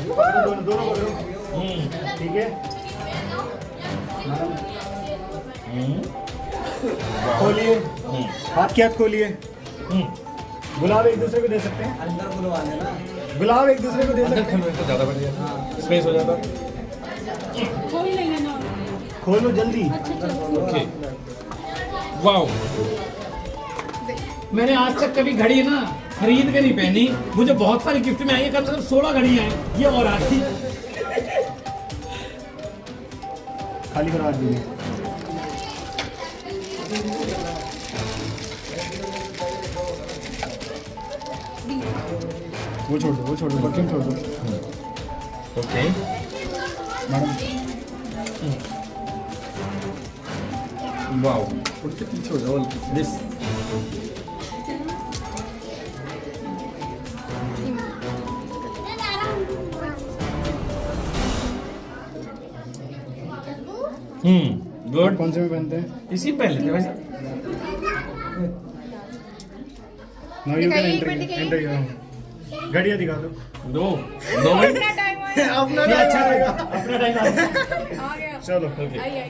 दोनों ठीक है। खोलिए, हाथ के हाथ खोलिए। गुलाब एक दूसरे को दे सकते हैं, अंदर बुलवा देना। गुलाब एक दूसरे को दे सकते हैं तो ज़्यादा बढ़िया स्पेस हो जाता। खोलो जल्दी। Okay, wow. मैंने आज तक कभी घड़ी ना खरीद के नहीं पहनी, मुझे बहुत सारी गिफ्ट में आई है, कम से कम 16 घड़ियां हैं, ये और आती खाली करा दीजिए। वो छोड़ दो, बर्तन छोड़ दो। ओके मैडम, वाओ, उसके पीछे हो जाओ। This good. कौन से में पहनते हैं? इसी पहन लेते वैसे। घड़िया दिखा दो। अपना टाइम अच्छा रहेगा, अपना टाइम आ गया। चलो आइए।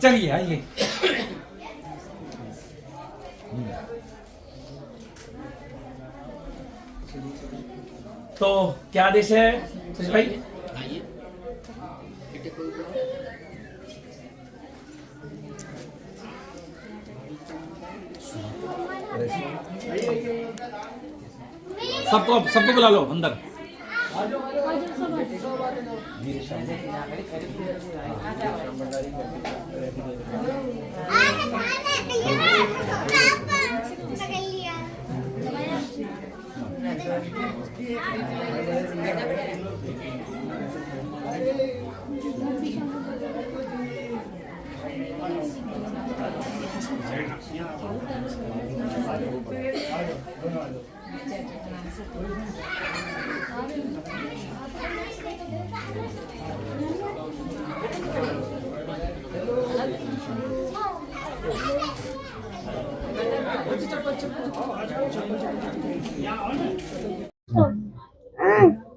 चलिए आइए। तो क्या आदेश है सच भाई? आइए। सबको बुला लो अंदर।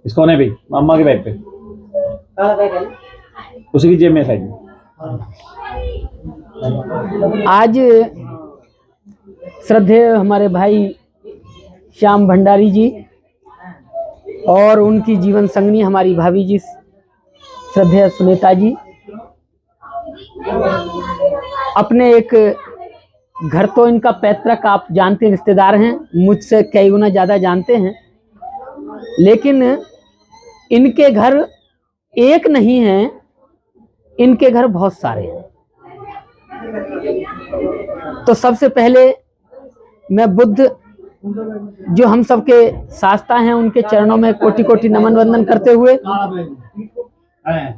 इसको नहीं भाई, अम्मा के बैग पे, उसी की जेब में साइड में। आज श्रद्धेय हमारे भाई श्याम भंडारी जी और उनकी जीवन संगनी हमारी भाभी जी श्रद्धेय सुनीता जी अपने एक घर, तो इनका पैतृक आप जानते हैं, रिश्तेदार हैं, मुझसे कई गुना ज़्यादा जानते हैं, लेकिन इनके घर एक नहीं हैं, इनके घर बहुत सारे हैं। तो सबसे पहले मैं बुद्ध जो हम सबके शास्ता हैं उनके चरणों में कोटि कोटि नमन वंदन करते हुए,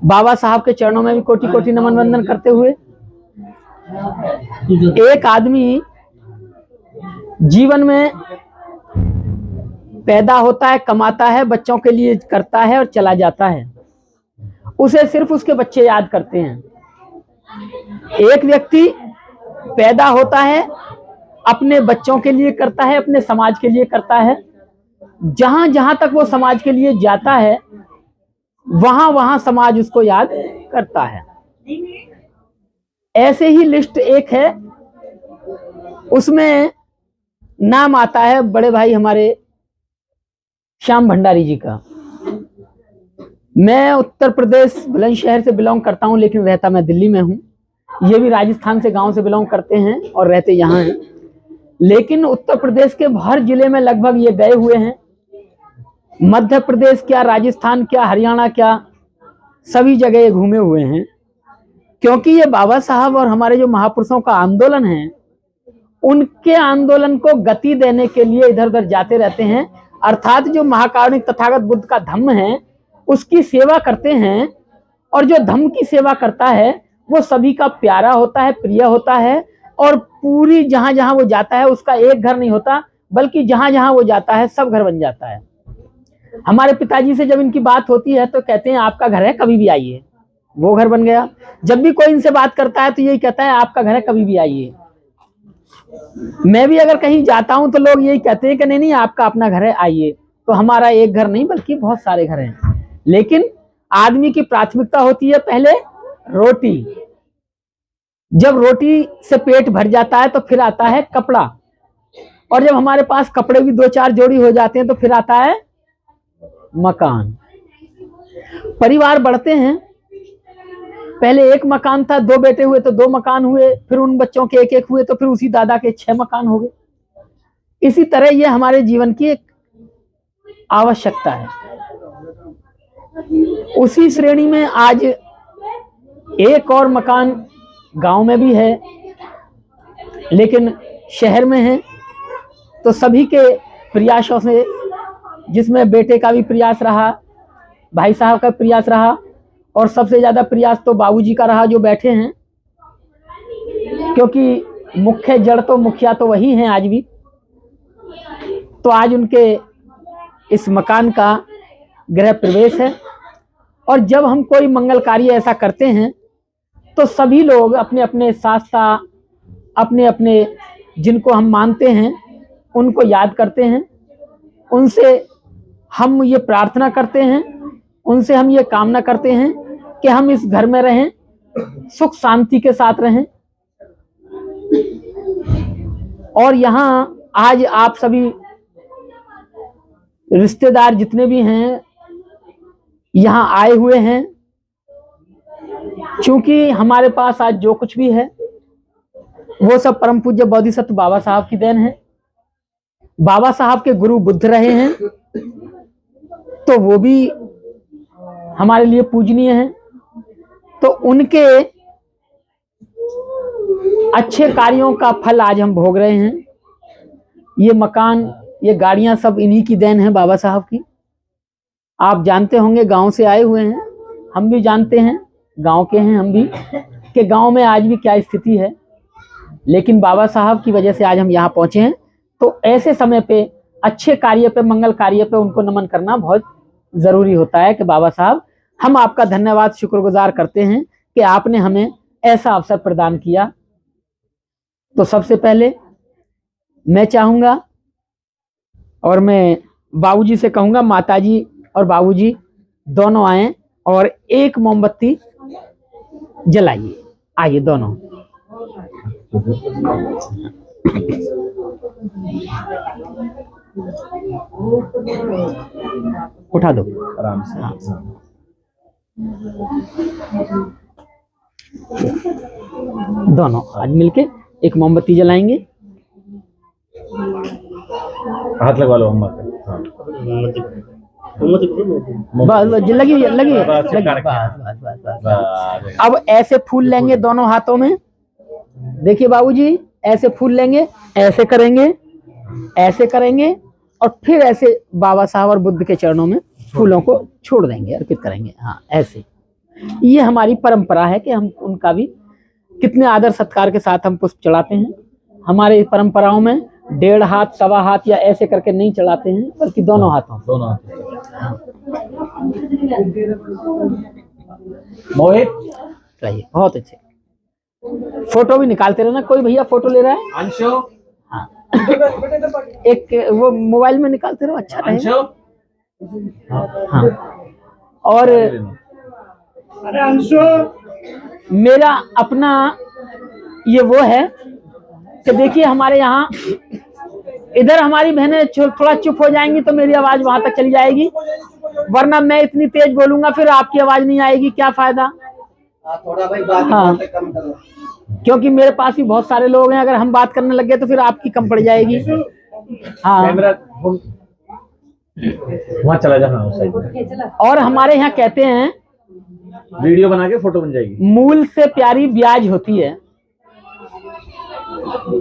बाबा साहब के चरणों में भी कोटि कोटि नमन वंदन करते हुए, एक आदमी जीवन में पैदा होता है, कमाता है, बच्चों के लिए करता है और चला जाता है, उसे सिर्फ उसके बच्चे याद करते हैं। एक व्यक्ति पैदा होता है, अपने बच्चों के लिए करता है, अपने समाज के लिए करता है, जहां जहां तक वो समाज के लिए जाता है वहां वहां समाज उसको याद करता है। ऐसे ही लिस्ट एक है, उसमें नाम आता है बड़े भाई हमारे श्याम भंडारी जी का। मैं उत्तर प्रदेश बुलंदशहर से बिलोंग करता हूं, लेकिन रहता मैं दिल्ली में हूं। ये भी राजस्थान से गांव से बिलोंग करते हैं और रहते यहाँ हैं, लेकिन उत्तर प्रदेश के हर जिले में लगभग ये गए हुए हैं। मध्य प्रदेश क्या, राजस्थान क्या, हरियाणा क्या, सभी जगह ये घूमे हुए हैं, क्योंकि ये बाबा साहब और हमारे जो महापुरुषों का आंदोलन है, उनके आंदोलन को गति देने के लिए इधर उधर जाते रहते हैं। अर्थात जो महाकारुणिक तथागत बुद्ध का धम्म है उसकी सेवा करते हैं, और जो धम्म की सेवा करता है वो सभी का प्यारा होता है, प्रिय होता है, और पूरी जहां जहां वो जाता है उसका एक घर नहीं होता, बल्कि जहां जहां वो जाता है सब घर बन जाता है। हमारे पिताजी से जब इनकी बात होती है तो कहते हैं आपका घर है, कभी भी आइए। वो घर बन गया। जब भी कोई इनसे बात करता है तो यही कहता है आपका घर है, कभी भी आइए। मैं भी अगर कहीं जाता हूं तो लोग यही कहते हैं कि नहीं नहीं आपका अपना घर है, आइए। तो हमारा एक घर नहीं बल्कि बहुत सारे घर हैं, लेकिन आदमी की प्राथमिकता होती है पहले रोटी। जब रोटी से पेट भर जाता है तो फिर आता है कपड़ा, और जब हमारे पास कपड़े भी 2-4 जोड़ी हो जाते हैं तो फिर आता है मकान। परिवार बढ़ते हैं, पहले एक मकान था, 2 बेटे हुए तो 2 मकान हुए, फिर उन बच्चों के 1-1 हुए तो फिर उसी दादा के 6 मकान हो गए। इसी तरह ये हमारे जीवन की एक आवश्यकता है। उसी श्रेणी में आज एक और मकान गांव में भी है, लेकिन शहर में है। तो सभी के प्रयासों से, जिसमें बेटे का भी प्रयास रहा, भाई साहब का प्रयास रहा, और सबसे ज्यादा प्रयास तो बाबूजी का रहा जो बैठे हैं, क्योंकि मुख्य जड़ तो मुखिया तो वही हैं आज भी। तो आज उनके इस मकान का गृह प्रवेश है, और जब हम कोई मंगल कार्य ऐसा करते हैं तो सभी लोग अपने अपने शास्त्रा, अपने अपने जिनको हम मानते हैं उनको याद करते हैं, उनसे हम ये प्रार्थना करते हैं, उनसे हम ये कामना करते हैं कि हम इस घर में रहें, सुख शांति के साथ रहें। और यहाँ आज आप सभी रिश्तेदार जितने भी हैं यहाँ आए हुए हैं, क्योंकि हमारे पास आज जो कुछ भी है वो सब परम पूज्य बोधिसत्व बाबा साहब की देन है। बाबा साहब के गुरु बुद्ध रहे हैं तो वो भी हमारे लिए पूजनीय हैं। तो उनके अच्छे कार्यों का फल आज हम भोग रहे हैं। ये मकान, ये गाड़ियां सब इन्हीं की देन है, बाबा साहब की। आप जानते होंगे, गांव से आए हुए हैं, हम भी जानते हैं, गांव के हैं हम भी, कि गांव में आज भी क्या स्थिति है। लेकिन बाबा साहब की वजह से आज हम यहाँ पहुंचे हैं। तो ऐसे समय पे, अच्छे कार्य पे, मंगल कार्य पे उनको नमन करना बहुत जरूरी होता है कि बाबा साहब, हम आपका धन्यवाद, शुक्रगुजार करते हैं कि आपने हमें ऐसा अवसर प्रदान किया। तो सबसे पहले मैं चाहूंगा, और मैं बाबूजी से कहूंगा, माताजी और बाबूजी दोनों आए और एक मोमबत्ती जलाइए। आइए दोनों। उठा दो आराम से। हाँ। दोनों आज मिलके एक मोमबत्ती जलाएंगे। हाथ लगवा लो अम्मा पे। हाँ। बस लगी लगी बस। अब ऐसे फूल लेंगे दोनों हाथों में। देखिए बाबूजी, ऐसे फूल लेंगे, ऐसे करेंगे, ऐसे करेंगे, और फिर ऐसे बाबा साहब और बुद्ध के चरणों में फूलों को छोड़ देंगे, अर्पित करेंगे। हाँ, ऐसे। ये हमारी परंपरा है कि हम उनका भी कितने आदर सत्कार के साथ हम पुष्प चढ़ाते हैं। हमारे परंपराओं में 1.5 हाथ, 1.25 हाथ या ऐसे करके नहीं चढ़ाते हैं, बल्कि दोनों हाथों। दोनों मोहित, चलिए, बहुत अच्छे। फोटो भी निकालते रहना। कोई भैया फोटो ले रहा है? अंशु, हाँ। एक वो मोबाइल में निकालते रहो, अच्छा रहेगा। हाँ। और अरे अंशु, मेरा अपना ये वो है कि देखिए, हमारे यहाँ इधर हमारी बहनें थोड़ा चुप हो जाएंगी तो मेरी आवाज वहां तक चली जाएगी, वरना मैं इतनी तेज बोलूंगा फिर आपकी आवाज नहीं आएगी, क्या फायदा। थोड़ा भाई बात हाँ, कम करो, क्योंकि मेरे पास भी बहुत सारे लोग हैं, अगर हम बात करने लग गए तो फिर आपकी कम पड़ जाएगी। हाँ, कैमरा वहाँ चला जाना उस साइड में। और हमारे यहाँ कहते हैं, वीडियो बना के फोटो बन जाएगी। मूल से प्यारी ब्याज होती है।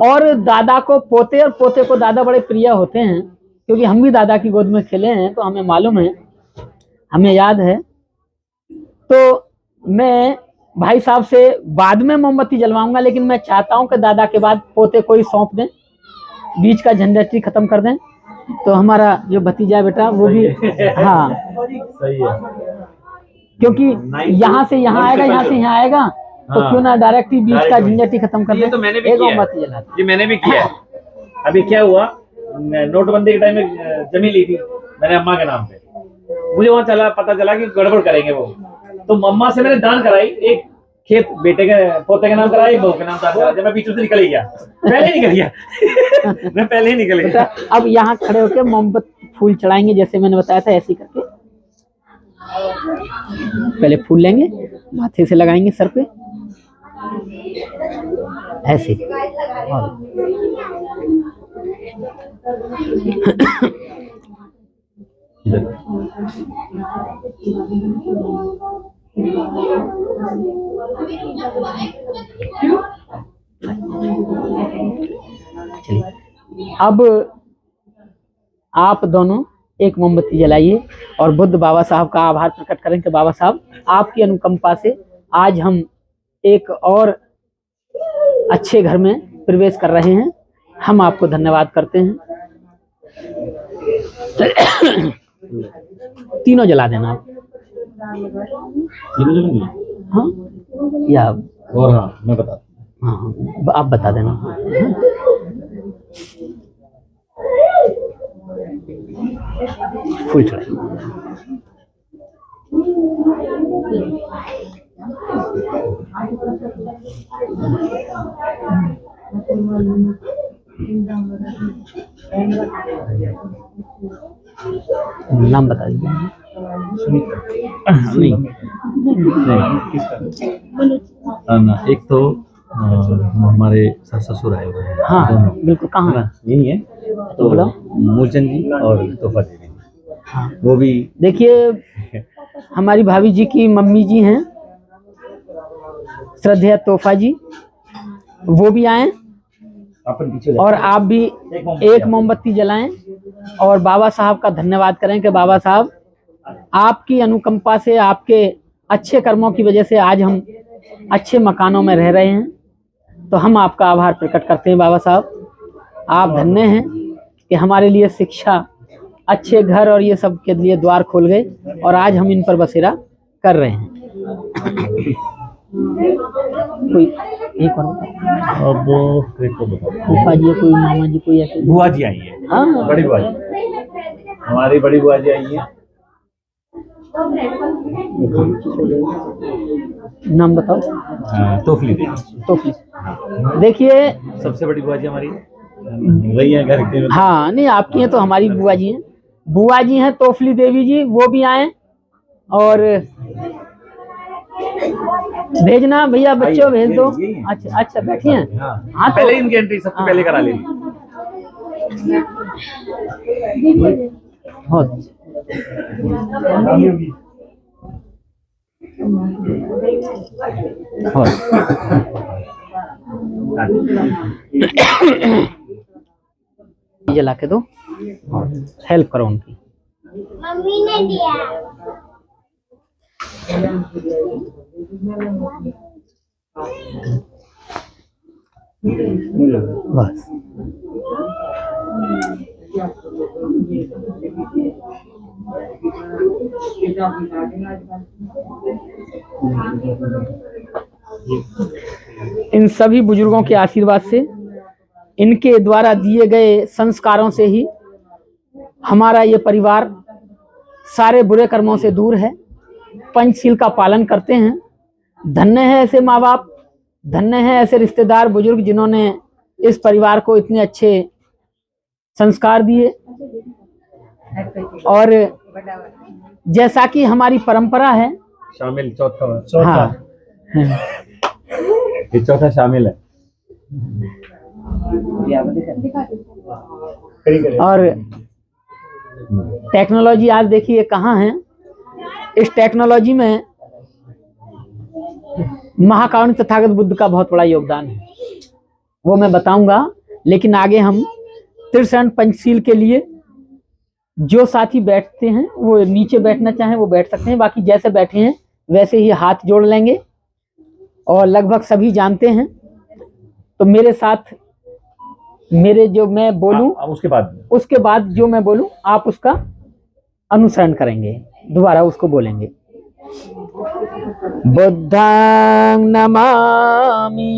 और दादा को पोते और पोते को दादा बड़े प्रिय होते हैं, क्योंकि हम भी दादा की गोद में खेले हैं, तो हमें मालूम है, हमें याद है। तो मैं भाई साहब से बाद में मोमबत्ती जलवाऊंगा, लेकिन मैं चाहता हूं कि दादा के बाद पोते को ही सौंप दें, बीच का झंझटी खत्म कर दें, तो हमारा जो भतीजा बेटा वो भी। हाँ, सही है। क्योंकि यहाँ से यहाँ आएगा, यहाँ से यहाँ आएगा, तो हाँ। क्यों ना डायरेक्ट ही बीच का झंझट ही खत्म कर ये दें। तो मैंने भी एक किया मोमबत्ती है। जला दें। ये मैंने भी किया है। अभी क्या हुआ, नोटबंदी के टाइम में जमीन ली थी मैंने अम्मा के नाम पे। मुझे वहां पता चला कि गड़बड़ करेंगे वो, तो मम्मा से मैंने दान कराई, एक खेत बेटे के पोते के नाम कराई, बहू के नाम दान कराई। जब मैं बीच से निकल ही गया, पहले ही निकल गया मैं पहले ही निकल गया। अब यहाँ खड़े होकर मोमबत्ती फूल चढ़ाएंगे, जैसे मैंने बताया था, ऐसे ही करके पहले फूल लेंगे, माथे से लगाएंगे सर पे ऐसे। चलिए, अब आप दोनों एक मोमबत्ती जलाइए और बुद्ध बाबा साहब का आभार प्रकट करें कि बाबा साहब, आपकी अनुकंपा से आज हम एक और अच्छे घर में प्रवेश कर रहे हैं। हम आपको धन्यवाद करते हैं। तीनों जला देना आप। हाँ या और हाँ मैं बता, हाँ आप बता देना। फुल चढ़ाइए। नाम बता दीजिए। नहीं ना, एक तो हमारे ससुर आए हुए हैं। हाँ बिल्कुल, कहाँ यही है तो बोलो। मूलचंद जी और तोहफा देवी, हाँ। वो भी देखिए, हमारी भाभी जी की मम्मी जी हैं श्रद्धेय तोहफा जी, वो भी आए अपन पीछे और आप भी एक मोमबत्ती जलाएं और बाबा साहब का धन्यवाद करें कि बाबा साहब, आपकी अनुकंपा से, आपके अच्छे कर्मों की वजह से आज हम अच्छे मकानों में रह रहे हैं। तो हम आपका आभार प्रकट करते हैं बाबा साहब। आप धन्य हैं कि हमारे लिए शिक्षा, अच्छे घर और ये सब के लिए द्वार खोल गए और आज हम इन पर बसेरा कर रहे हैं। कोई एक और अब एक को बताओ। फूफा जी, कोई मामा जी, कोई ऐसे? बुआ जी आई है, हाँ बड़ी बुआ जी, हमारी बड़ी बुआ जी आई है। नाम बताओ। तोफली देवी। तो देखिए, सबसे बड़ी बुआ जी हमारी वही है घर के। हाँ नहीं, आपकी हैं तो हमारी बुआ जी हैं। बुआ जी हैं तोफली देवी जी, वो भी आए। और भेजना भैया, बच्चों भेज दो। अच्छा अच्छा, बैठी हैं। हाँ तो पहले इनकी एंट्री सबसे पहले करा लेनी। बहुत जला के दो, हेल्प करो उनकी। मम्मी ने दिया। बस इन सभी बुजुर्गों के आशीर्वाद से, इनके द्वारा दिए गए संस्कारों से ही हमारा ये परिवार सारे बुरे कर्मों से दूर है, पंचशील का पालन करते हैं। धन्य है ऐसे माँ बाप, धन्य है ऐसे रिश्तेदार बुजुर्ग जिन्होंने इस परिवार को इतने अच्छे संस्कार दिए। और जैसा कि हमारी परंपरा है, शामिल चौथा। हाँ ये चौथा शामिल है। और टेक्नोलॉजी आज देखिए कहाँ है। इस टेक्नोलॉजी में महाकारुण्य तथागत बुद्ध का बहुत बड़ा योगदान है, वो मैं बताऊंगा। लेकिन आगे हम त्रिशरण पंचशील के लिए जो साथी बैठते हैं वो नीचे बैठना चाहें वो बैठ सकते हैं, बाकी जैसे बैठे हैं वैसे ही हाथ जोड़ लेंगे। और लगभग सभी जानते हैं, तो मेरे साथ मेरे जो मैं बोलूं उसके बाद जो मैं बोलूं आप उसका अनुसरण करेंगे, दोबारा उसको बोलेंगे। बुद्धं नमामि,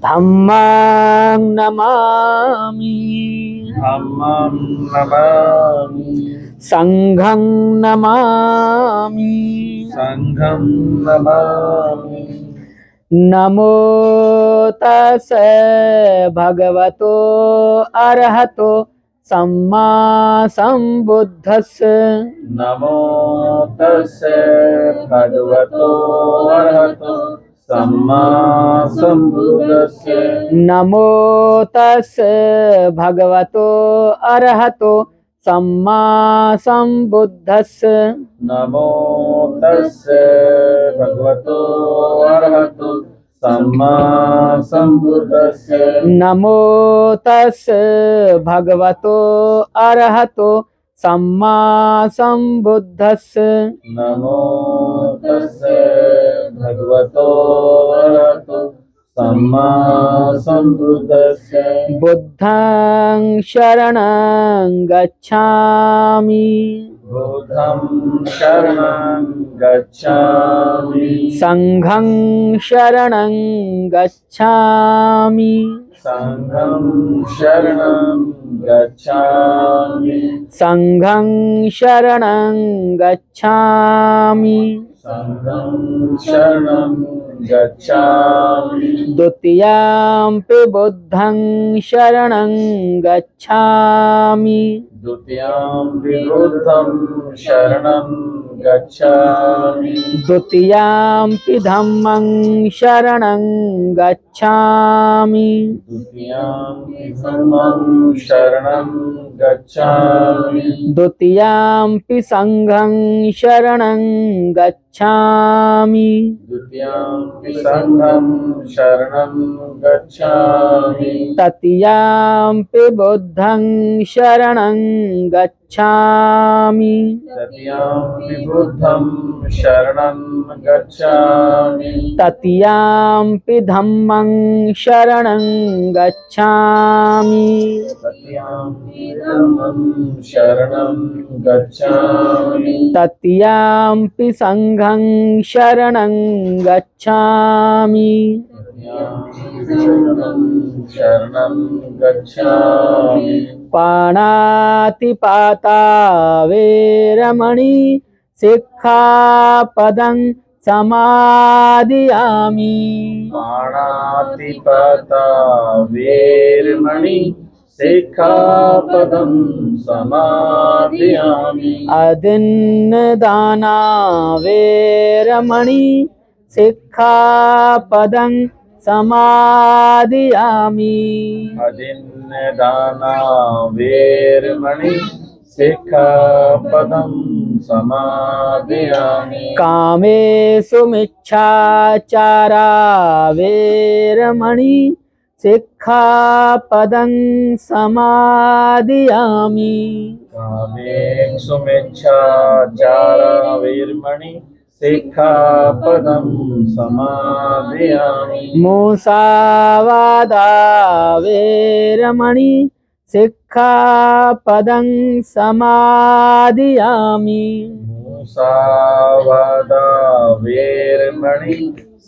धम्मं नमामि, संघं नमामि, नमो तस्से भगवतो अरहतो सम्मा संबुद्धस्से, नमो तस्से भगवतो अरहतो सम्मा संबुद्धस्से, नमो तस्से भगवतो अरहतो सम्मा संबुद्धस्से, नमो तस्से भगवतो अरहतो सम्मा संबुद्धस्से, नमो तस्से भगवतो अरहतो सम्मा संबुद्धस्से, नमो तस्से भगवतो अरहतो सम्मा संबुद्धस्से, बुद्धं शरणं गच्छामि, बुद्धं शरणं गच्छामि, संघं शरणं गच्छामि, संघं शरणं गच्छामि, संघं शरणं गच्छामि, संघं शरणं गच्छामि, द्वितीयाम्पि बुद्धं शरणं गच्छामि, द्वितीयाम्पि बुद्धं शरणं गच्छामि, द्वितीयाम्पि धम्मं शरणं गच्छामि, द्वितीयाम्पि धम्मं शरणं गच्छामि, द्वितीयाम्पि संघं शरणं गच्छामि, द्वितीयाम्पि संघं शरणं गच्छामि, तृतीयाम्पि बुद्धं शरणं गच्छामि, तृतीयाम्पि बुद्धं शरणं गच्छामि, तृतीयाम्पि धम्मं शरणं गच्छामि, तृतीयाम्पि धम्मं शरणं गच्छामि, तृतीयाम्पि संघं शरणं गच्छामि, तृतीयाम्पि शरणं गच्छामि, पाणातिपाता वेरमणि सिक्खापदं समादियामि, पाणातिपाता वेरमणि सिक्खापदं समादियामि, अदिन्नदाना वेरमणि सिक्खापदं समादियामि, अदिन्नदाना वेरमणि सिक्खापदं समादियामि, कामेषु मिच्छाचारा वेरमणि सिक्खापदं समादियामि, कामेषु मिच्छाचारा वेरमणि सिक्खापदं समादियामि, मुसावादा वेरमणि सिक्खापदं समादियामि, मुसावादा वेरमणि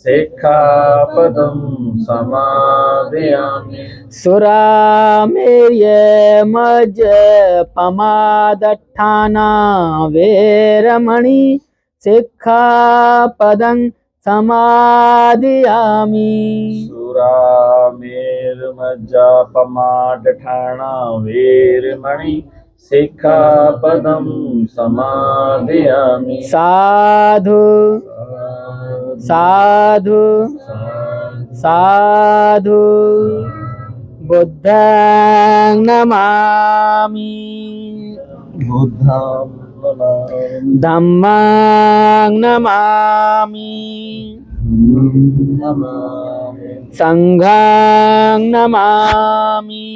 सिक्खापदं समादियामि, सुरामेर्यमज्जपमादट्ठाना वेरमणि सिक्खापदं समादियामि, सुरामेर्मज्जपमादट्ठाना वेरमणि सिक्खापदं समादियामि, साधु साधु साधु, बुद्धं नमामि, बुद्धं नमामि, धम्मं नमामि, नमामि, संघं नमामि।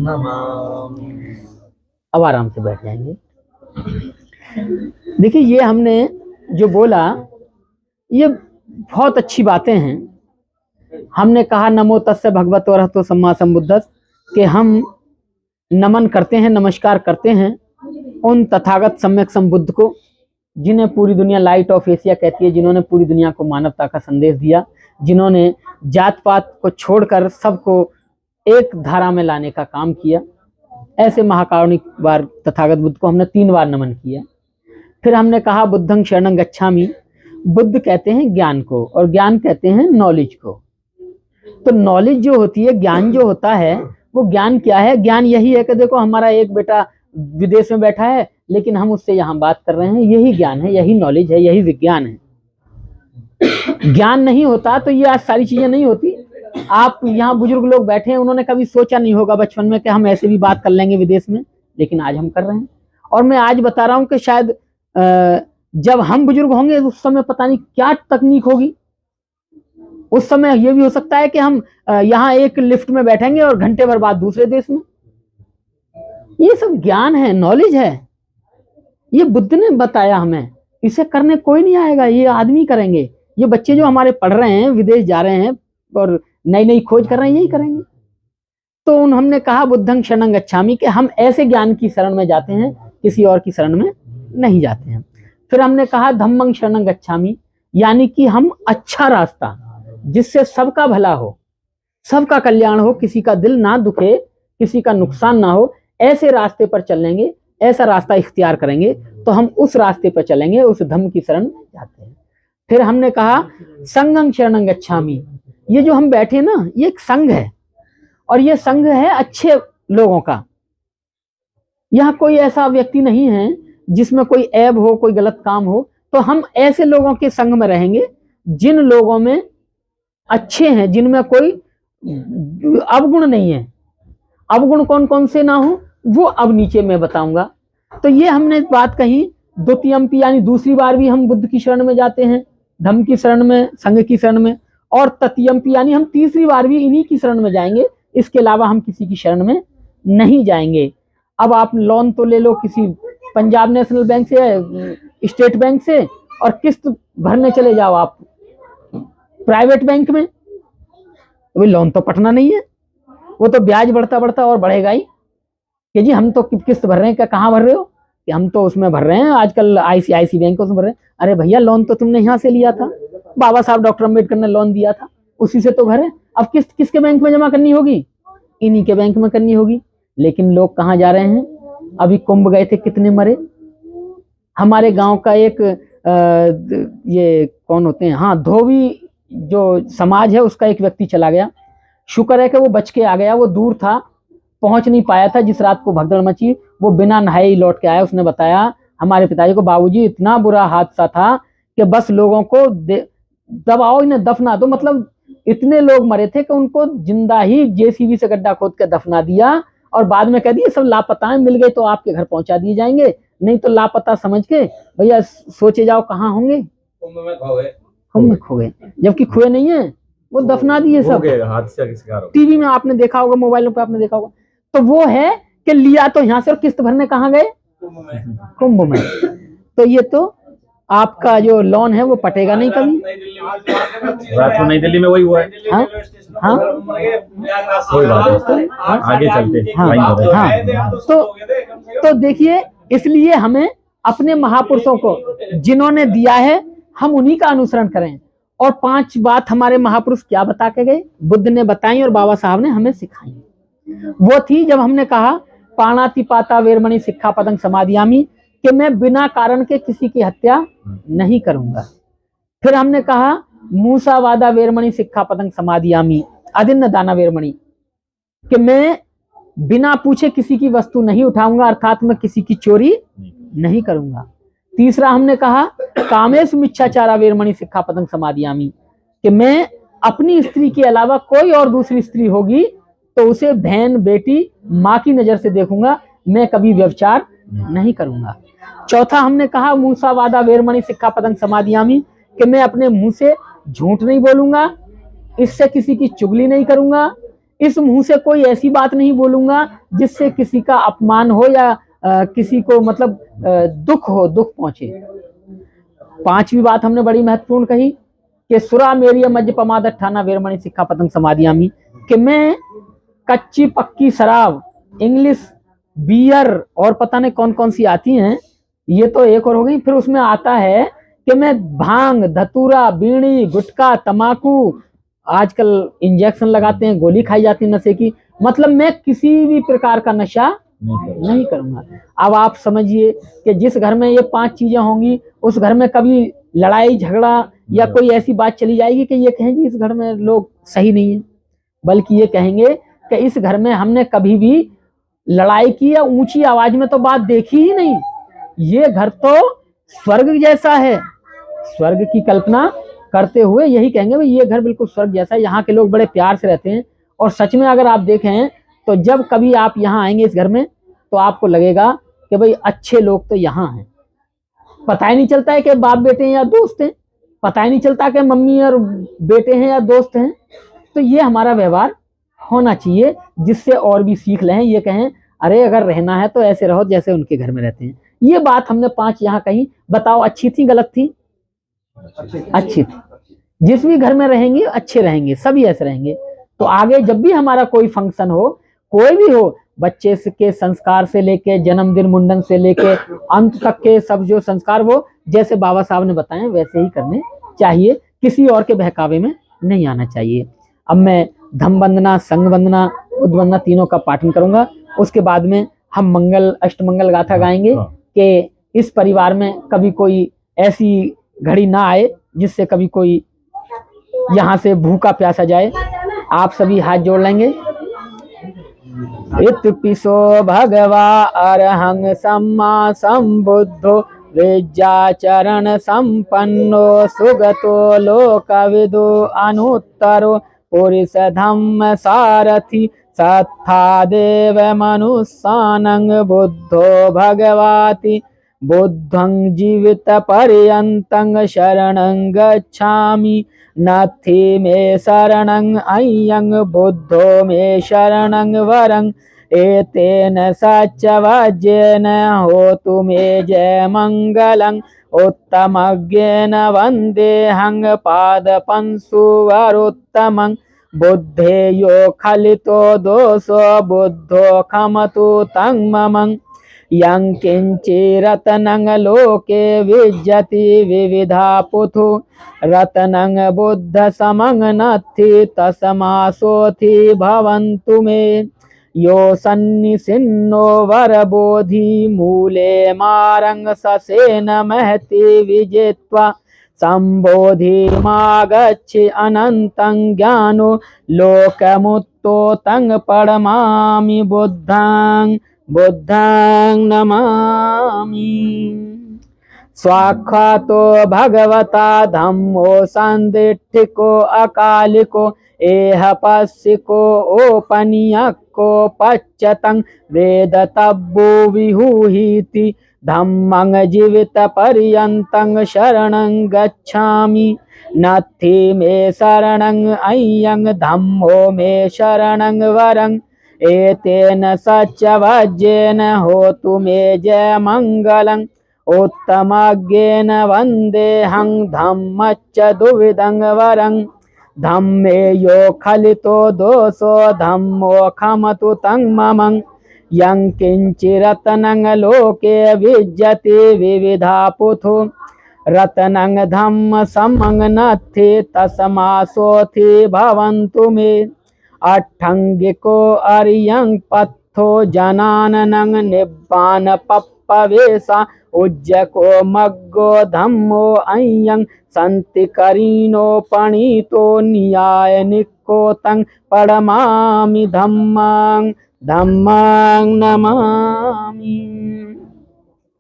नमामि। अब आराम से बैठ जाएंगे। देखिए, ये हमने जो बोला ये बहुत अच्छी बातें हैं। हमने कहा नमो तस्से भगवतो अरहतो सम्मा संबुद्धस्स, कि हम नमन करते हैं, नमस्कार करते हैं उन तथागत सम्यक संबुद्ध को, जिन्हें पूरी दुनिया लाइट ऑफ एशिया कहती है, जिन्होंने पूरी दुनिया को मानवता का संदेश दिया, जिन्होंने जात पात को छोड़कर सबको एक धारा में लाने का काम किया, ऐसे महाकारुणिक बार तथागत बुद्ध को हमने 3 बार नमन किया। फिर हमने कहा बुद्धं शरणं गच्छामि। बुद्ध कहते हैं ज्ञान को, और ज्ञान कहते हैं नॉलेज को। तो नॉलेज जो होती है, ज्ञान जो होता है, वो ज्ञान क्या है? ज्ञान यही है कि देखो हमारा एक बेटा विदेश में बैठा है, लेकिन हम उससे यहाँ बात कर रहे हैं, यही ज्ञान है, यही नॉलेज है, यही विज्ञान है। ज्ञान नहीं होता तो ये आज सारी चीजें नहीं होती। आप यहाँ बुजुर्ग लोग बैठे हैं, उन्होंने कभी सोचा नहीं होगा बचपन में कि हम ऐसे भी बात कर लेंगे विदेश में, लेकिन आज हम कर रहे हैं। और मैं आज बता रहा हूँ कि शायद जब हम बुजुर्ग होंगे उस समय पता नहीं क्या तकनीक होगी। उस समय ये भी हो सकता है कि हम यहाँ एक लिफ्ट में बैठेंगे और घंटे भर बाद दूसरे देश में। ये सब ज्ञान है, नॉलेज है, ये बुद्ध ने बताया हमें। इसे करने कोई नहीं आएगा, ये आदमी करेंगे। ये बच्चे जो हमारे पढ़ रहे हैं, विदेश जा रहे हैं और नई नई खोज कर रहे हैं, यही करेंगे। तो हमने कहा बुद्धं शरणं गच्छामि कि हम ऐसे ज्ञान की शरण में जाते हैं, किसी और की शरण में नहीं जाते हैं। फिर हमने कहा धम्मं शरणं गच्छामि, यानी कि हम अच्छा रास्ता जिससे सबका भला हो, सबका कल्याण हो, किसी का दिल ना दुखे, किसी का नुकसान ना हो, ऐसे रास्ते पर चलेंगे, ऐसा रास्ता इख्तियार करेंगे तो हम उस रास्ते पर चलेंगे, उस धम्म की शरण जाते हैं। फिर हमने कहा संघं शरणं गच्छामि। ये जो हम बैठे ना, ये एक संघ है, और ये संघ है अच्छे लोगों का। यहाँ कोई ऐसा व्यक्ति नहीं है जिसमें कोई ऐब हो, कोई गलत काम हो। तो हम ऐसे लोगों के संग में रहेंगे जिन लोगों में अच्छे हैं, जिनमें कोई अवगुण नहीं है। अवगुण कौन कौन से ना हो वो अब नीचे मैं बताऊंगा। तो ये हमने बात कही। द्वितीयम्पि यानी दूसरी बार भी हम बुद्ध की शरण में जाते हैं, धम्म की शरण में, संघ की शरण में। और तृतीयम्पि यानी हम तीसरी बार भी इन्हीं की शरण में जाएंगे, इसके अलावा हम किसी की शरण में नहीं जाएंगे। अब आप लोन तो ले लो किसी पंजाब नेशनल बैंक से, स्टेट बैंक से, और किस्त भरने चले जाओ आप प्राइवेट बैंक में, तो लोन तो पटना नहीं है, वो तो ब्याज बढ़ता बढ़ता और बढ़ेगा ही कि जी हम तो किस्त भर रहे हैं। क्या कहाँ भर रहे हो? कि हम तो उसमें भर रहे हैं, आजकल ICICI बैंक उसमें भर रहे हैं। अरे भैया लोन तो तुमने यहाँ से लिया था, बाबा साहब डॉक्टर अम्बेडकर ने लोन दिया था, उसी से तो भरे। अब किस्त किसके बैंक में जमा करनी होगी? इन्हीं के बैंक में करनी होगी। लेकिन लोग कहाँ जा रहे हैं? अभी कुंभ गए थे, कितने मरे। हमारे गांव का एक ये कौन होते हैं, हाँ, धोबी जो समाज है उसका एक व्यक्ति चला गया। शुक्र है कि वो बच के आ गया, वो दूर था, पहुंच नहीं पाया था। जिस रात को भगदड़ मची वो बिना नहाए ही लौट के आया। उसने बताया हमारे पिताजी को, बाबूजी इतना बुरा हादसा था कि बस लोगों को दबाओ, इन्हें दफना दो। मतलब इतने लोग मरे थे कि उनको जिंदा ही JCB से गड्ढा खोद के दफना दिया, और बाद में कह दिए सब लापता हैं, मिल गए तो आपके घर पहुंचा दिए जाएंगे, नहीं तो लापता समझ के भैया सोचे जाओ कहाँ होंगे, कुंभ में खो गए। जबकि खोए नहीं है, वो दफना दिए सब। हादसा के शिकार हो। टीवी में आपने देखा होगा, मोबाइलों पे आपने देखा होगा। तो वो है कि लिया तो यहाँ से और किस्त भरने कहाँ गए? कुंभ में। तो ये तो आपका जो लोन है वो पटेगा नहीं कभी। रात को नई दिल्ली में वही हुआ है। हाँ हाँ कोई बात नहीं, आगे चलते। हाँ। तो देखिए, इसलिए हमें अपने महापुरुषों को जिन्होंने दिया है हम उन्हीं का अनुसरण करें। और 5 बात हमारे महापुरुष क्या बता के गए, बुद्ध ने बताई और बाबा साहब ने हमें सिखाई। वो थी जब हमने कहा पाणातिपाता वेरमणि सिक्खापदं समादियामि, कि मैं बिना कारण के किसी की हत्या नहीं करूंगा। फिर हमने कहा मूसावादा वेरमणि सिक्खापदं समादियामि अदिन्न दाना वेरमणि, कि मैं बिना पूछे किसी की वस्तु नहीं उठाऊंगा, अर्थात मैं किसी की चोरी नहीं करूंगा। तीसरा हमने कहा कामेषु मिच्छाचारा वेरमणि सिक्खापदं समादियामि, कि मैं अपनी स्त्री के अलावा कोई और दूसरी स्त्री होगी तो उसे बहन, बेटी, माँ की नजर से देखूंगा, मैं कभी व्यभिचार नहीं करूंगा। चौथा हमने कहा मूसावादा वेरमणि सिक्खापदं समादियामि, कि मैं अपने मुंह से झूठ नहीं बोलूंगा, इससे किसी की चुगली नहीं करूंगा, इस मुंह से कोई ऐसी बात नहीं बोलूंगा जिससे किसी का अपमान हो या किसी को मतलब दुख पहुंचे। 5वीं बात हमने बड़ी महत्वपूर्ण कही कि सुरा मेरी मज्ज पमादठाना वेरमणि सिक्खापदं समादियामि, कि मैं कच्ची पक्की शराब, इंग्लिश बियर और पता नहीं कौन कौन सी आती हैं, ये तो एक और हो गई। फिर उसमें आता है कि मैं भांग, धतूरा, बीड़ी, गुटखा, तमाकू, आजकल इंजेक्शन लगाते हैं, गोली खाई जाती है नशे की, मतलब मैं किसी भी प्रकार का नशा नहीं करूंगा। अब आप समझिए कि जिस घर में ये 5 चीजें होंगी, उस घर में कभी लड़ाई झगड़ा या कोई ऐसी बात चली जाएगी कि ये कहेंगे इस घर में लोग सही नहीं है, बल्कि ये कहेंगे कि इस घर में हमने कभी भी लड़ाई की या ऊंची आवाज में तो बात देखी ही नहीं, ये घर तो स्वर्ग जैसा है। स्वर्ग की कल्पना करते हुए यही कहेंगे भाई ये घर बिल्कुल स्वर्ग जैसा है, यहाँ के लोग बड़े प्यार से रहते हैं। और सच में अगर आप देखें तो जब कभी आप यहाँ आएंगे इस घर में तो आपको लगेगा कि भाई अच्छे लोग तो यहाँ हैं। पता ही नहीं चलता है कि बाप बेटे हैं या दोस्त हैं, पता ही नहीं चलता कि मम्मी और बेटे हैं या दोस्त हैं। तो ये हमारा व्यवहार होना चाहिए जिससे और भी सीख लें, ये कहें अरे अगर रहना है तो ऐसे रहो जैसे उनके घर में रहते हैं। ये बात हमने 5 यहाँ कही, बताओ अच्छी थी गलत थी? अच्छी थी। जिस भी घर में रहेंगे अच्छे रहेंगे, सभी ऐसे रहेंगे। तो आगे जब भी हमारा कोई फंक्शन हो, कोई भी हो, बच्चे के संस्कार से लेके जन्मदिन मुंडन से लेके अंत तक के सब जो संस्कार वो जैसे बाबा साहब ने बताए वैसे ही करने चाहिए, किसी और के बहकावे में नहीं आना चाहिए। अब मैं धम वंदना, संग वंदना, उद वंदना तीनों का पाठन करूंगा। उसके बाद में हम मंगल अष्टमंगल गाथा गाएंगे कि इस परिवार में कभी कोई ऐसी घड़ी ना आए जिससे कभी कोई यहाँ से भूखा प्यासा जाए। आप सभी हाथ जोड़ लेंगे। इत्पिशो भगवा अरहं सम्मा संबुद्धो विद्याचरण संपन्नो सुगतो लोकविदो अनुत्तरो पुरुष धम्म सारथि सत्था देव मनुष्यानंग बुद्धो भगवाति बुद्धं जीवित पर्यन्तं शरणं गच्छामि नथि मे शरणं अय्यं बुद्धो मे शरणं वरं एतेन सच्चवज्येन होतु मे जय मंगलं उत्तमज्ञेन वन्देऽहं पादपंसुवरोत्तमं बुद्धेयो खलितो दोषो बुद्धो खमतु तं ममं यं किंचिरत्नं लोके विज्जति विविधा पुथु रत्नं बुद्ध समं नत्थि तस्मासोथि भवन्तु मे यो सन्निसिन्नो वरबोधि मूले मारं ससेन महति विजित्वा संबोधि मागच्छि अनन्तं ज्ञानो लोकमुत्तो तं परमा बुद्धं नमामि। स्वाख्यातो भगवता धम्मो संदिष्टिको अकालिको एह पस्सिको ओपनियको पच्यतं वेदतब्बो विहुहीति धम्मं जीवित पर्यन्तं शरणं गच्छामि नत्थि मे शरणं अय्यं धम्मो मे शरणं वरं एतेन सच्चवज्येन होतु मे जय मंगलं उत्तमज्ञेन वन्देऽहं धम्मच्च दुविधं वरं धम्मे यो खलितो दोषो धम्मो खमतु तं ममं यं किंचिरत्नं लोके विज्जति विविधा पुथु रत्नं धम्म समं नत्थि तस्मासोथि भवन्तु मे अट्ठंगिको अरियं पत्थो जनाननं निब्बान पप्पवेशा उज्जको मग्गो धम्मो अय्यं संति करीनो पणितो न्यायनिको तं परमा धम्मं नमामि।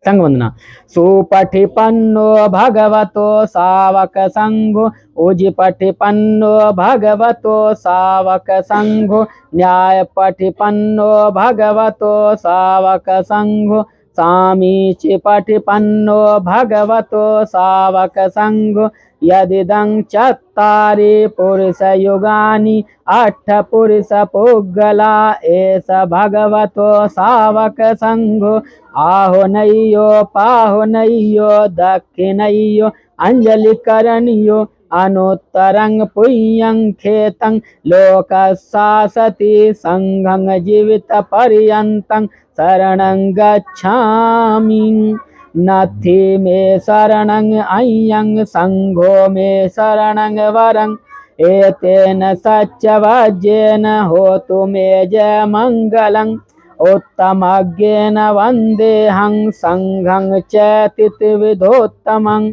संगवंदना। सुपठिपन्नो भगवतो सावक संघो उजिपठिपन्नो भगवतो सावक संघो न्यायपठिपन्नो भगवतो सावक संघो सामीचि पठिपन्नो भगवतो सावक संघो यदिदं चत्तारि पुरुष युगानि अट्ठ पुरुष पुग्गला एस भगवतो सावक संघो आहो नैयो पाहो नैयो दक्षिणैयो अंजलि करणियो अनुत्तरं पुण्यं खेतं लोकशासति संघं जीवितपर्यन्तं शरणं गच्छामि। नत्थि मे शरणं अय्यं संघो मे शरणं वरं एतेन सत्यवाज्येन होतु मे जय मंगलं। उत्तमज्ञेन वन्देऽहं संघं चेतिविधोत्तमं।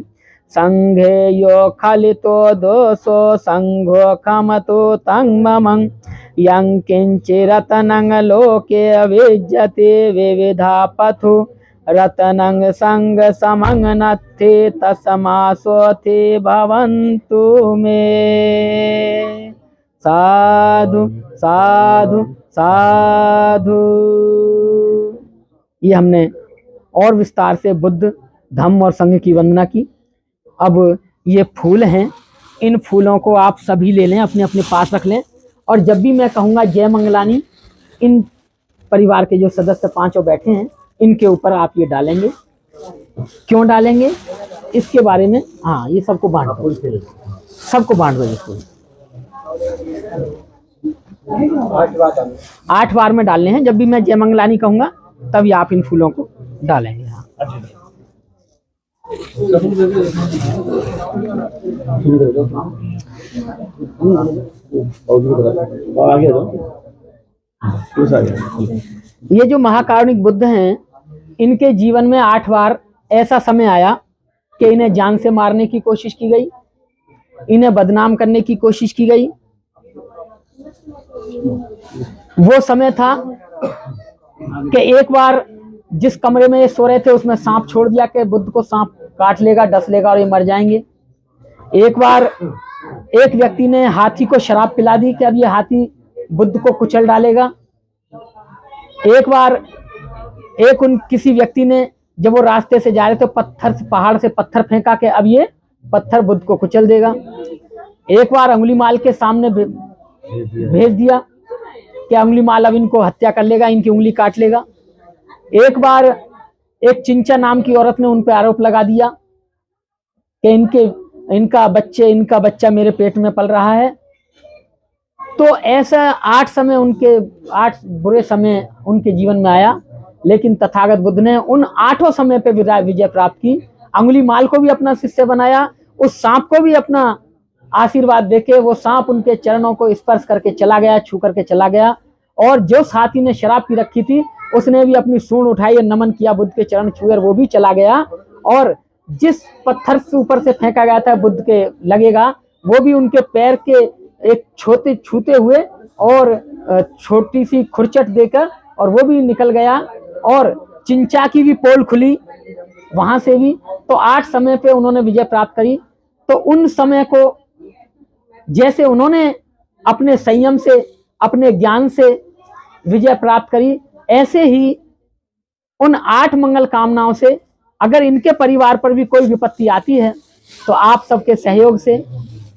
संघे यो खलितो दोषो संघो खमतु तं ममं। यं किञ्चिरत्नं लोके विद्यते विविधा पथु रत्नं संग समं नत्थि तस्मासोऽथि भवन्तु मे। साधु साधु साधु। ये हमने और विस्तार से बुद्ध धम्म और संघ की वंदना की। अब ये फूल हैं, इन फूलों को आप सभी ले लें, अपने अपने पास रख लें, और जब भी मैं कहूँगा जय मंगलानी, इन परिवार के जो सदस्य पांचों बैठे हैं इनके ऊपर आप ये डालेंगे। क्यों डालेंगे इसके बारे में, हाँ, ये सबको बांट दो, सबको बांट दो। ये फूल 8 बार में डालने हैं। जब भी मैं जय मंगलानी कहूँगा तभी आप इन फूलों को डालेंगे। हाँ, ये जो महाकारुणिक बुद्ध हैं, इनके जीवन में 8 बार ऐसा समय आया कि इन्हें जान से मारने की कोशिश की गई, इन्हें बदनाम करने की कोशिश की गई। वो समय था कि एक बार जिस कमरे में ये सो रहे थे उसमें सांप छोड़ दिया कि बुद्ध को सांप काट लेगा, डस लेगा और ये मर जाएंगे। एक बार एक व्यक्ति ने हाथी को शराब पिला दी कि अब ये हाथी बुद्ध को कुचल डालेगा। एक बार किसी व्यक्ति ने, जब वो रास्ते से जा रहे थे, पहाड़ से पत्थर फेंका कि अब ये पत्थर बुद्ध को कुचल देगा। एक बार अंगुलीमाल के सामने भेज दिया कि अंगुलीमाल अब इनको हत्या कर लेगा, इनकी उंगली काट लेगा। एक बार एक चिंचा नाम की औरत ने उन पर आरोप लगा दिया कि इनका बच्चा मेरे पेट में पल रहा है। तो ऐसा 8 बुरे समय उनके जीवन में आया, लेकिन तथागत बुद्ध ने उन 8 समय पे विजय प्राप्त की। अंगुलीमाल को भी अपना शिष्य बनाया, उस सांप को भी अपना आशीर्वाद देके वो सांप उनके चरणों को स्पर्श करके चला गया, छू करके चला गया। और जो साथी ने शराब पी रखी थी उसने भी अपनी सूंड उठाई और नमन किया, बुद्ध के चरण छुए, वो भी चला गया। और जिस पत्थर से ऊपर से फेंका गया था बुद्ध के लगेगा, वो भी उनके पैर के एक छूते हुए और छोटी सी खुरचट देकर, और वो भी निकल गया। और चिंचा की भी पोल खुली वहां से भी। तो 8 समय पे उन्होंने विजय प्राप्त करी। तो उन समय को जैसे उन्होंने अपने संयम से, अपने ज्ञान से विजय प्राप्त करी, ऐसे ही उन 8 मंगल कामनाओं से अगर इनके परिवार पर भी कोई विपत्ति आती है तो आप सबके सहयोग से,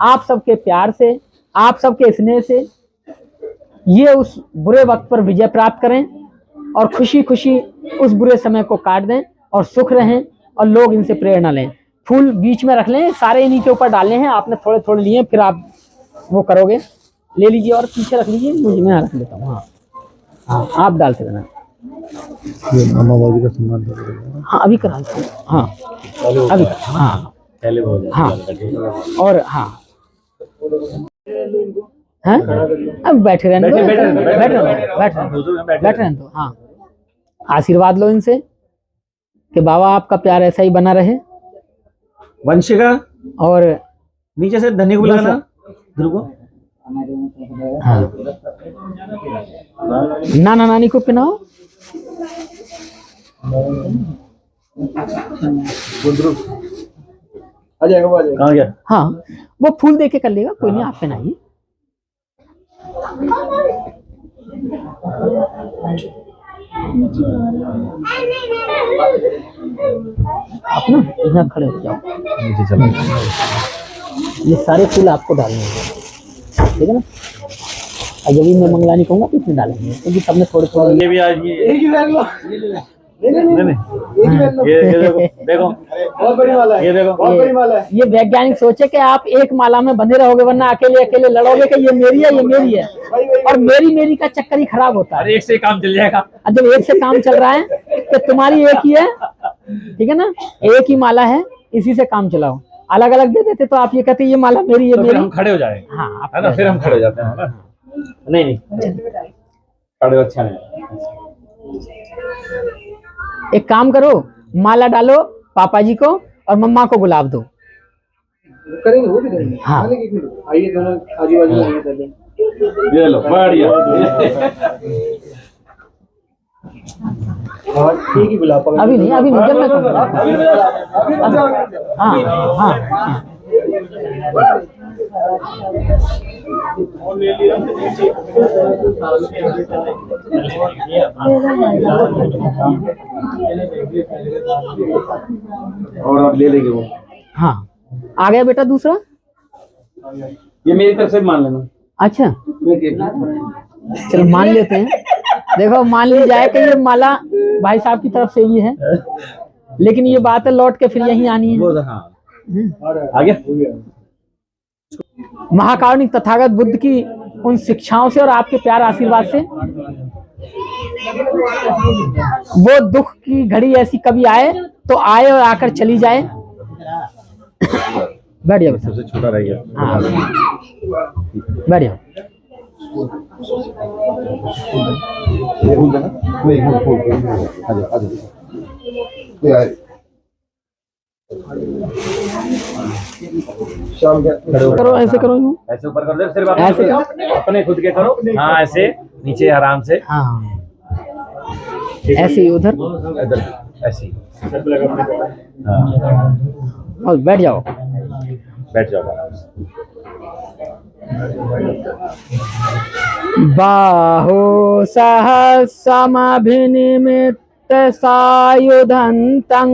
आप सबके प्यार से, आप सबके स्नेह से ये उस बुरे वक्त पर विजय प्राप्त करें और खुशी खुशी उस बुरे समय को काट दें और सुख रहें और लोग इनसे प्रेरणा लें। फूल बीच में रख लें, सारे इन्हीं के ऊपर डालने हैं। आपने थोड़े थोड़े लिए, फिर आप वो करोगे, ले लीजिए और पीछे रख लीजिए। मुझे मैं रख लेता हूँ। हाँ हाँ, आप डालते रहना। हाँ अभी करा देता हूँ। हाँ अभी, हाँ हाँ, और हाँ हैं, अब बैठे रहने दो, बैठे रहने दो। हाँ, आशीर्वाद लो इनसे कि बाबा आपका प्यार ऐसा ही बना रहे। वंशिका, और नीचे से धनी को बुलाना, ध्रुव को। हाँ, नाना नानी को पिनाओ। आ जाएगा, वो आ जाएगा। कहाँ गया? हाँ, वो फूल देके कर लेगा, कोई नहीं, आप पहनाइए। आप ना यहाँ खड़े हो जाओ। ये सारे फूल आपको डालने हैं, ठीक है ना? और जब भी मैं मंगलानी कहूँगा तो इसमें डालेंगे, क्योंकि सबने थोड़े थोड़े। ये भी आज ये नहीं ये देखो बहुत बड़ी माला है, ये देखो बहुत बड़ी माला है। ये वैज्ञानिक सोचे कि आप एक माला में बंधे रहोगे, वरना अकेले अकेले लड़ोगे कि ये मेरी है, ये मेरी है, और मेरी का चक्कर ही खराब होता है। अरे एक से काम चल जाएगा। और जब एक से काम चल रहा है कि तुम्हारी एक ही है, ठीक है ना, एक ही माला है, इसी से काम चलाओ। अलग अलग दे देते तो आप ये कहते ये माला मेरी है, तो फिर मेरी। हम खड़े हो जाएंगे। हाँ, है ना, फिर हम खड़े हो जाते हैं ना। नहीं खड़े अच्छा नहीं। एक काम करो, माला डालो पापा जी को और मम्मा को गुलाब दो। करेंगे, वो भी करेंगे। हाँ। आइए दोनों आजू बाजू में कर लें। ये लो बढ़िया। और ठीक ही गुलाब पकड़। अभी नहीं, जब मैं कहूँ। हाँ हाँ हाँ। और आप ले लेंगे वो। हाँ, आ गया बेटा दूसरा। ये मेरी तरफ से मान लेना। अच्छा, चलो मान लेते हैं। देखो, मान ली जाए कि ये माला भाई साहब की तरफ से भी है, लेकिन ये बात है लौट के फिर यहीं आनी है। हाँ आ गया। महाकारुणिक तथागत बुद्ध की उन शिक्षाओं से और आपके प्यार आशीर्वाद से वो दुख की घड़ी ऐसी कभी आए तो आए और आकर चली जाए। बैठ जाओ, सबसे छोटा रह गया। हाँ बैठ जाओ। करो, ऐसे करो, यूं ऐसे ऊपर कर दे, सिर्फ ऐसे अपने खुद के करो। हाँ ऐसे नीचे आराम से। हाँ, ऐसे ही उधर, इधर ऐसे ही। और बैठ जाओ। बैठ जाओ आराम से। बाहो सहस्रमभिनिमित्त सायुधन्तं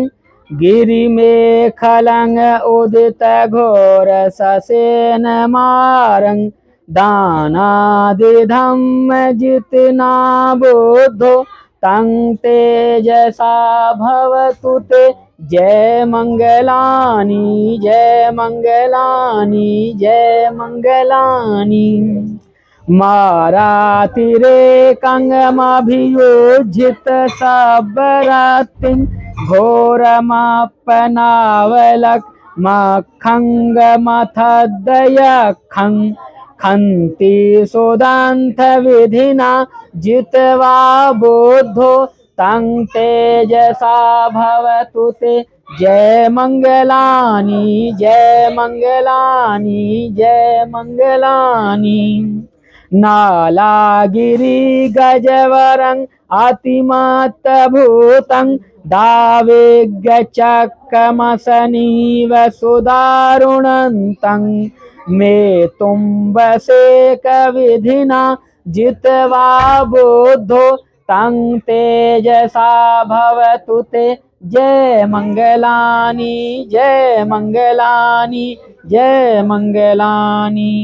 गिरिमेखलं उदित घोर ससेन मारं दानादिधम्म जितना बुद्धो तं तेजसा भवतु ते जय मंगलानी, जय मंगलानी, जय मंगलानी। मारातिरे कंगमभियोजित सबरतिं घोरमपनावलक मखंग मथदयखं खन्ति सुदंथ विधिना जित्वा बुद्धो तं तेजसा भवतु ते जय मंगलानी, जय मंगलानी, जय मंगलानी। नालागिरि गजवरं अतिमत भूतं दावेग्यचक्रमसनीव सुदारुणन्तं मे तुम्बसेक विधिना जित्वा बुद्धो तं तेजसा भवतु ते जय मंगलानी, जय मंगलानी, जय मंगलानी।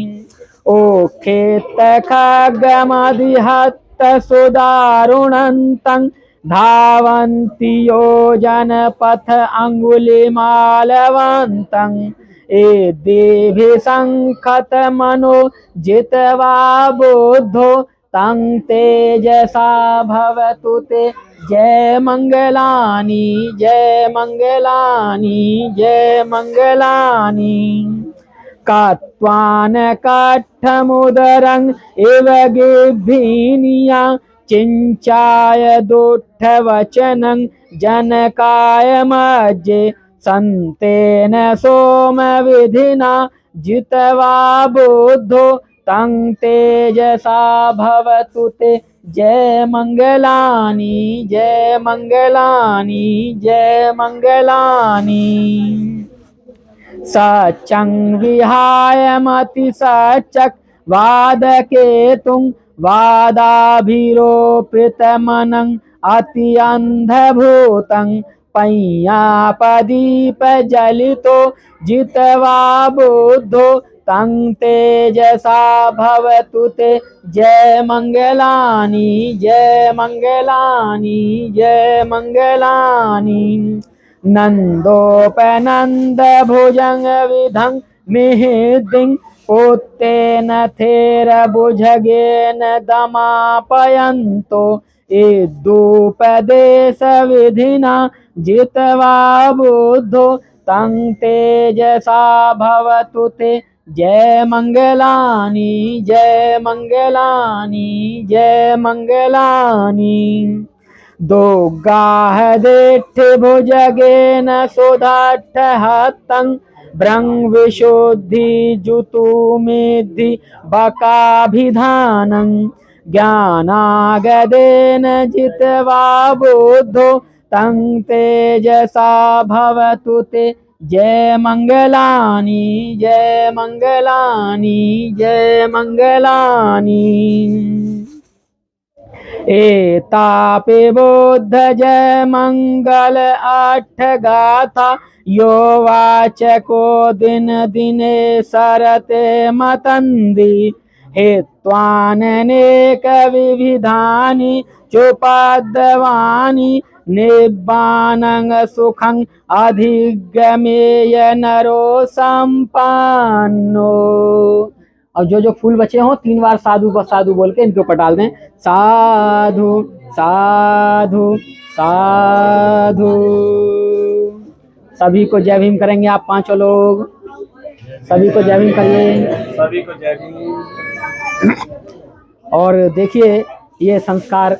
ओ खेत खगमधिहत्त सुदारुणन्तं धावन्ति योजनपथ अंगुलिमालवन्तं एदेभिसंखत मनो जित्वा बुद्धो तं तेजसा भवतु ते जय मंगलानी, जय मंगलानी, जय मंगलानी। कात्वान काठमुदरं इव गिभीनिया चिंचाय दुष्टवचनं जनकाय मज्जे संतेन सोम विधिना जित्वा बुद्धो तं तेजसा भवतु ते जय मंगलानी, जय मंगलानी, जय मंगलानी। सचं विहाय मति सचक वादकेतुं वादाभिरोपितमनं अति अंधभूतं पय्यापदीप जलितो जित्वा बुद्धो तं तेजसा भवतु ते जय मंगलानि जय मंगलानि जय मंगलानि। नंदोपनंद भुजंग विधं मिहिदिं पुत्तेन थेर भुजगेन दमापयन्तो इदुपदेश विधिना जित्वा बुद्धो तं तेजसा भवतु ते जय मंगलानि जय मंगलानि जय मंगलानि। दुग्गाहदिष्ठ भुजगेन सुधाट्टहतं ब्रह्म विशुद्धि जुतुमिद्धि बकाभिधानं। ज्ञानागदेन जित्वा बुद्धो तं तेजसा भवतु ते जय मंगलानि जय मंगलानि जय मंगलानि। एतापि बुद्ध जय मंगल अट्ठ गाथा यो वाचको दिन दिने सरते मतंदी। हेत्वानेक विविधानि चोपाद्यवानि निब्बानं सुखं अधिगमेय नरो संपन्नो। और जो जो फूल बचे हों 3 बार साधु साधु बोल के इनके ऊपर डाल दें। साधु साधु साधु। सभी को जय भीम करेंगे आप पांचों लोग, सभी को जय भीम करिए। सभी को जय भीम। और देखिए ये संस्कार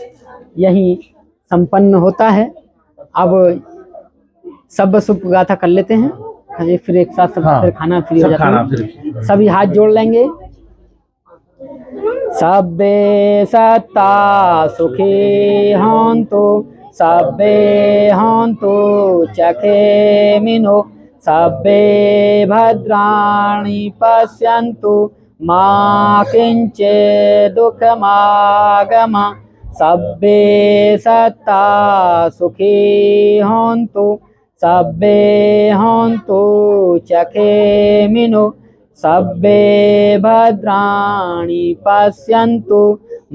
यहीं संपन्न होता है। अब सब शुभ गाथा कर लेते हैं, फिर एक साथ सब फिर खाना फ्री हो जाता है। सभी हाथ जोड़ लेंगे। सब्बे सत्ता सुखी हन्तु सब्बे हन्तु चखेमिनो सब्बे भद्राणि पश्यन्तु मा किंचित् दुःखमागम। सब्बे सत्ता सुखी हन्तु सब्बे हन्तु चखेमिनो सब्बे भद्राणि पश्यन्तु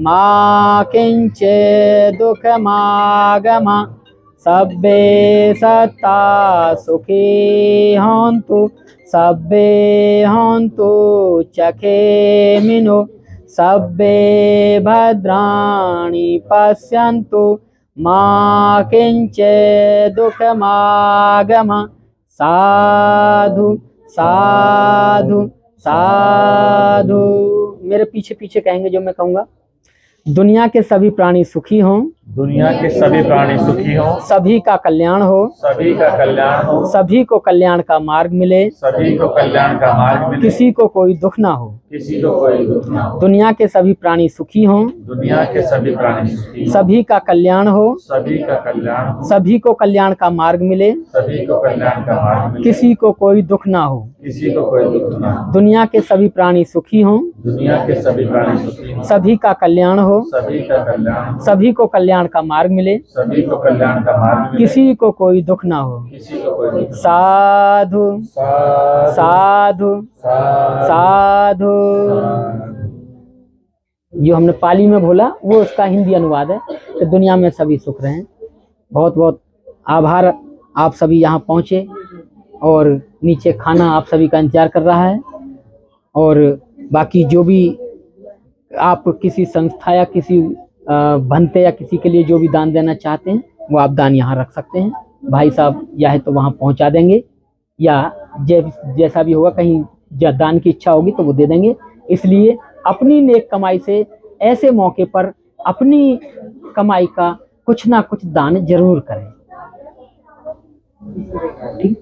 मा किंचित् दुःखमागम। सब्बे सत्ता सुखी हन्तु सब्बे हन्तु चखेमिनो सब्बे भद्राणि पश्यन्तु मा किंचित् दुःखमागम। साधु साधु साधु। मेरे पीछे पीछे कहेंगे जो मैं कहूँगा। दुनिया के सभी प्राणी सुखी हों, दुनिया के सभी प्राणी सुखी हों, सभी का कल्याण हो, सभी का कल्याण हो, सभी को कल्याण का मार्ग मिले, सभी को कल्याण का मार्ग मिले, किसी को कोई दुख ना हो, किसी को कोई दुख ना हो। दुनिया के सभी प्राणी सुखी हों, दुनिया के सभी प्राणी सुखी हों, सभी का कल्याण हो, सभी का कल्याण हो, सभी को कल्याण का मार्ग मिले, सभी को कल्याण का मार्ग मिले, किसी को कोई दुख ना हो। किसी को कोई दुख ना हो। दुनिया के सभी प्राणी सुखी हों, दुनिया के सभी प्राणी सुखी हों, सभी का कल्याण हो, सभी का कल्याण हो, सभी को कल्याण का मार्ग मिले, सभी को कल्याण का मार्ग मिले, किसी को कोई दुख ना हो। किसी को कोई दुख। साधु साधु साधु साधु। जो हमने पाली में बोला वो उसका हिंदी अनुवाद है कि दुनिया में सभी सुख रहें। बहुत बहुत आभार, आप सभी यहाँ पहुँचे और नीचे खाना आप सभी का इंतजार कर रहा है। और बाकी जो भी आप किसी संस्था या किसी भंते या किसी के लिए जो भी दान देना चाहते हैं वो आप दान यहाँ रख सकते हैं। भाई साहब या है तो वहाँ पहुँचा देंगे, या जैसा भी होगा, कहीं दान की इच्छा होगी तो वो दे देंगे। इसलिए अपनी नेक कमाई से ऐसे मौके पर अपनी कमाई का कुछ ना कुछ दान जरूर करें। ठीक।